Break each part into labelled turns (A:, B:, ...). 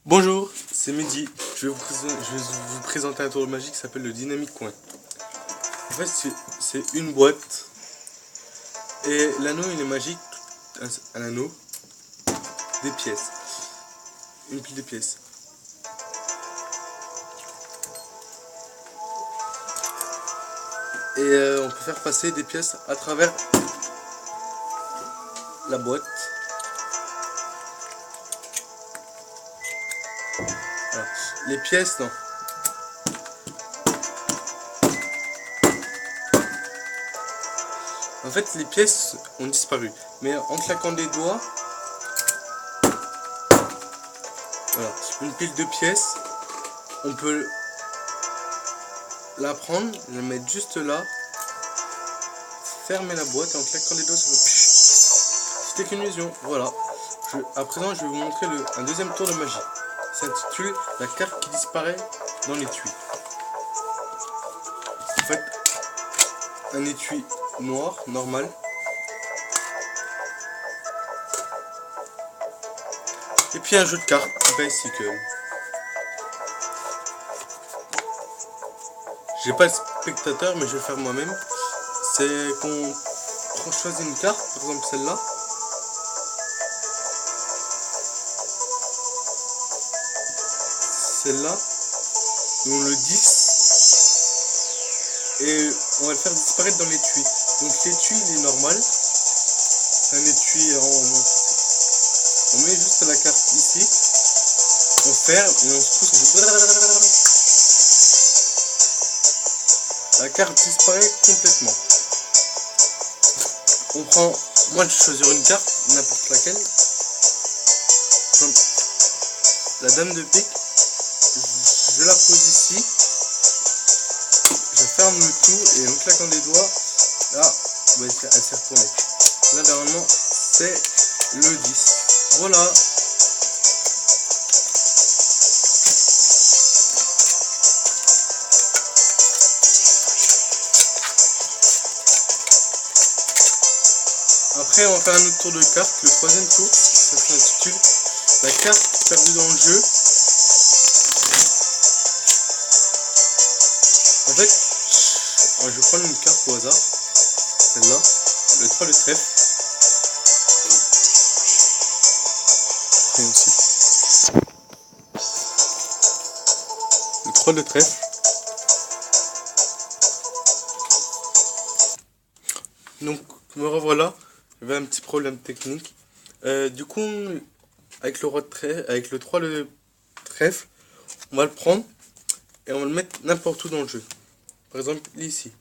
A: Bonjour, c'est Mehdi. Je vais vous présenter un tour magique qui s'appelle le Dynamic Coin. En fait, c'est une boîte et l'anneau il est magique, un anneau, des pièces, une pile de pièces. Et on peut faire passer des pièces à travers la boîte. Voilà. Les pièces, non. En fait, les pièces ont disparu. Mais en claquant des doigts, voilà, une pile de pièces, on peut la prendre, la mettre juste là, fermer la boîte et en claquant des doigts, ça fait c'était qu'une illusion. Voilà. À présent, je vais vous montrer un deuxième tour de magie. Ça s'intitule la carte qui disparaît dans l'étui. En fait, un étui noir, normal. Et puis un jeu de cartes, Bicycle. J'ai pas de spectateur, mais je vais faire moi-même. C'est qu'on choisit une carte, par exemple celle-là. Celle-là, on le 10 et on va le faire disparaître dans l'étui. Donc l'étui il est normal, c'est un étui en plastique. On met juste la carte ici, on ferme et on se pousse, on fait... La carte disparaît complètement. On prend, moi je vais choisir une carte, n'importe laquelle. La dame de pique, je la pose ici. Je ferme le tout et en claquant des doigts, là, elle s'est retournée. Là, normalement, c'est le 10. Voilà. Après, on va faire un autre tour de cartes. Le troisième tour, ça s'intitule la carte perdue dans le jeu. En fait, je vais prendre une carte au hasard, celle-là, le 3 de trèfle. Et aussi. Le 3 de trèfle. Donc, me revoilà, j'avais un petit problème technique. Du coup, avec le roi de trèfle, avec le 3 de trèfle, on va le prendre et on va le mettre n'importe où dans le jeu. Par exemple, ici.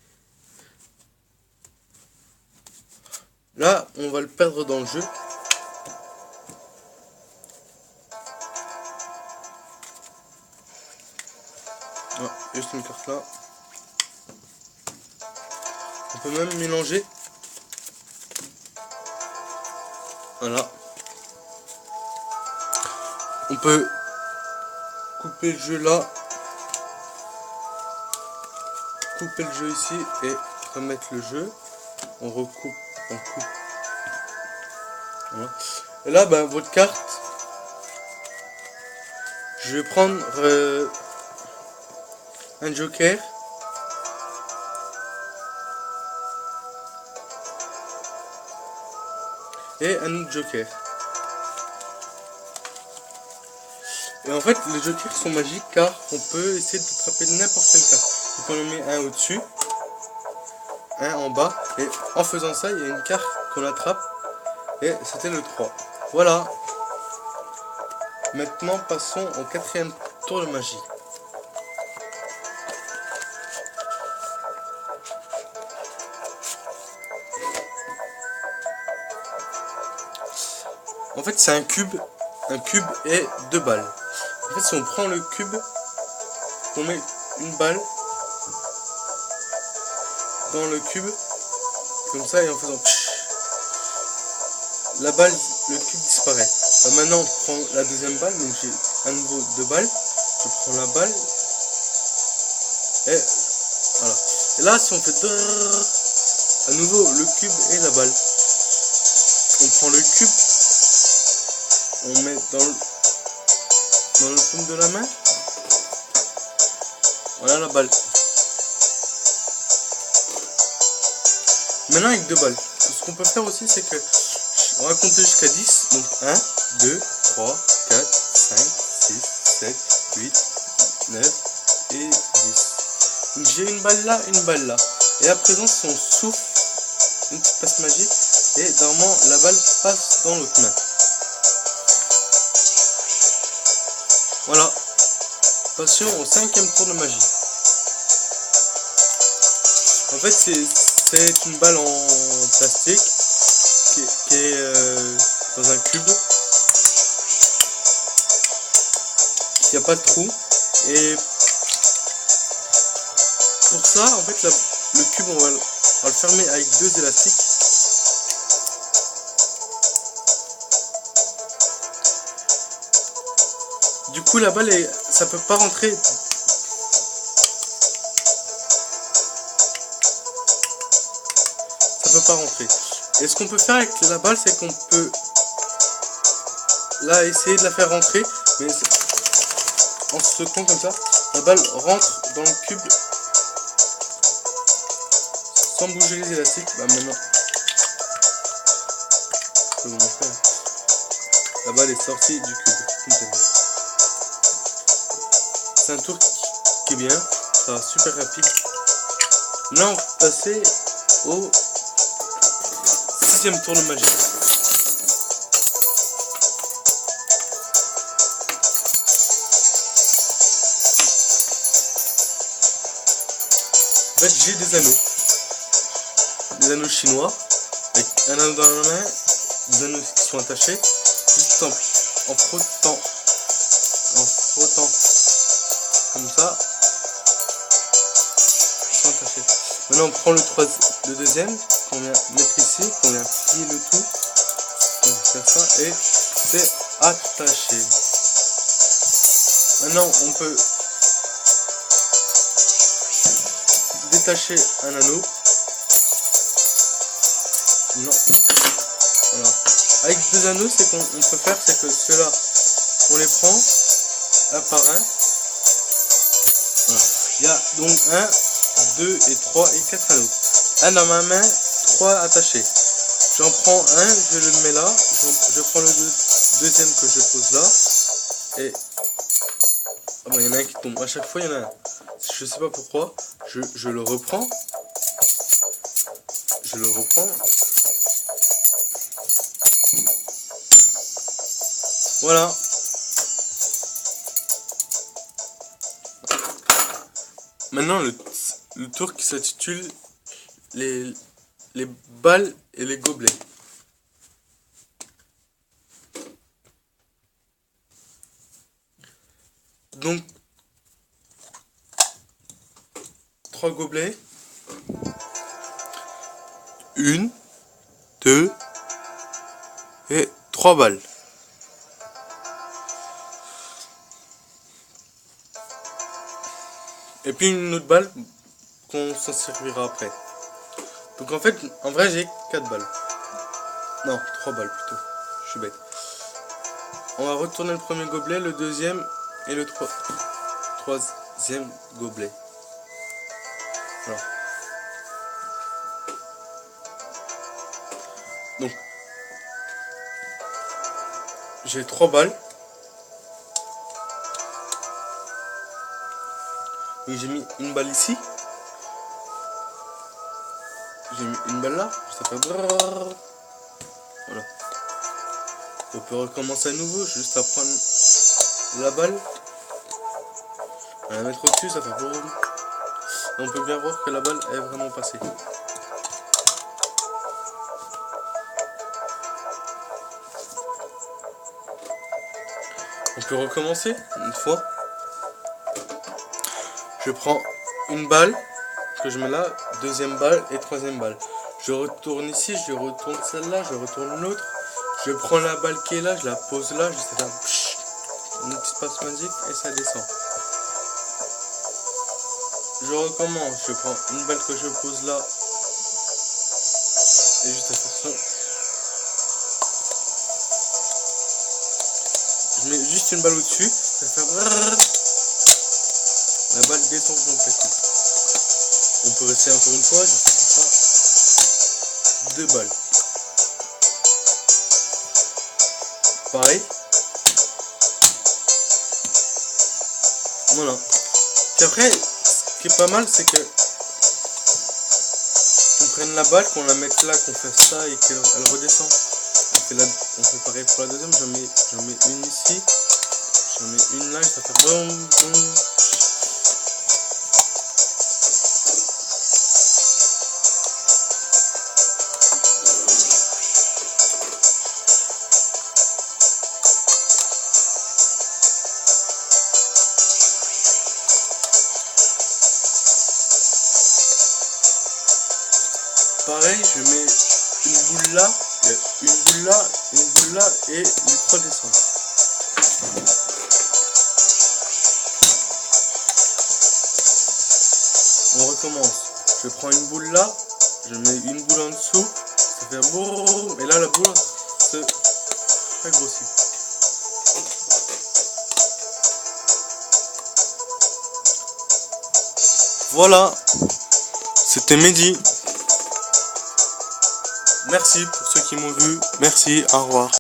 A: Là, on va le perdre dans le jeu. Ah, juste une carte là. On peut même mélanger. Voilà. On peut couper le jeu là. Couper le jeu ici et remettre le jeu. On recoupe, on coupe. Voilà. Et là, ben, votre carte, je vais prendre un joker. Et un autre joker. Et en fait, les jokers sont magiques car on peut essayer d'attraper n'importe quelle carte. Donc on en met un au-dessus, un en bas, et en faisant ça, il y a une carte qu'on attrape, et c'était le 3. Voilà. Maintenant, passons au quatrième tour de magie. En fait, c'est un cube et 2 balles. En fait, si on prend le cube, on met une balle dans le cube, comme ça, et en faisant la balle, le cube disparaît. Maintenant, on prend la deuxième balle, donc j'ai à nouveau 2 balles. Je prends la balle, et voilà. Et là, si on fait à nouveau le cube et la balle, on prend le cube, on met dans le paume de la main. Voilà la balle. Maintenant avec deux balles. Ce qu'on peut faire aussi, c'est que on va compter jusqu'à 10. Donc 1, 2, 3, 4, 5, 6, 7, 8, 9 et 10. Donc j'ai une balle là. Et à présent, si on souffle une petite passe magique, et normalement la balle passe dans l'autre main. Voilà. Passion au 5e tour de magie. En fait, c'est une balle en plastique qui est dans un cube. Il n'y a pas de trou. Et pour ça, en fait, le cube, on va le fermer avec deux élastiques. Du coup, la balle, ça peut pas rentrer. Ça peut pas rentrer. Et ce qu'on peut faire avec la balle, c'est qu'on peut là essayer de la faire rentrer, mais en se secouant comme ça, la balle rentre dans le cube sans bouger les élastiques. Bah maintenant, je peux vous montrer. La balle est sortie du cube complètement. C'est un tour qui est bien, ça va super rapide. Là, on va passer au 6e tour de magie. En fait, j'ai des anneaux chinois, avec un anneau dans la main, des anneaux qui sont attachés, juste en frottant comme ça, ils sont attachés. Maintenant on prend le deuxième, qu'on vient mettre ici, qu'on vient plier le tout, on va faire ça, et c'est attaché. Maintenant on peut détacher un anneau. Non. Voilà. Avec deux anneaux, c'est qu'on peut faire, c'est que ceux-là, on les prend un par un. Voilà. Il y a donc 1, 2 et 3 et 4 anneaux. Un dans ma main, 3 attachés. J'en prends un, je le mets là. Je prends le deuxième que je pose là. Et ah bon, il y en a un qui tombe. À chaque fois, il y en a un. Je sais pas pourquoi. Je le reprends. Voilà. Maintenant, le tour qui s'intitule les balles et les gobelets. Donc, 3 gobelets. 1, 2 et 3 balles. Et puis une autre balle qu'on s'en servira après. Donc en fait, en vrai j'ai 4 balles. Non, 3 balles plutôt. Je suis bête. On va retourner le premier gobelet, le deuxième et le troisième gobelet. Voilà. Donc, j'ai 3 balles. Donc j'ai mis une balle ici. J'ai mis une balle là. Ça fait brrrr. Voilà. On peut recommencer à nouveau. Juste à prendre la balle. À la mettre au-dessus, ça fait brrrr. On peut bien voir que la balle est vraiment passée. On peut recommencer une fois. Je prends une balle que je mets là, deuxième balle et troisième balle. Je retourne ici, je retourne celle-là, je retourne l'autre. Je prends la balle qui est là, je la pose là, juste à faire une petite passe magique et ça descend. Je recommence, je prends une balle que je pose là et juste à faire ça. Je mets juste juste une balle au-dessus, ça fait brrr. La balle descend complètement. On peut rester encore une fois, je fais comme ça. 2 balles. Pareil. Voilà. Puis après, ce qui est pas mal, c'est que qu'on prenne la balle, qu'on la mette là, qu'on fait ça et qu'elle redescend. On fait pareil pour la deuxième, j'en mets une ici, j'en mets une là, et ça fait boum, boum. Pareil, je mets une boule là, une boule là, une boule là et les 3 descendent. On recommence. Je prends une boule là, je mets une boule en dessous, ça fait boum, et là la boule se grossit. Voilà, c'était Mehdi. Merci pour ceux qui m'ont vu. Merci, au revoir.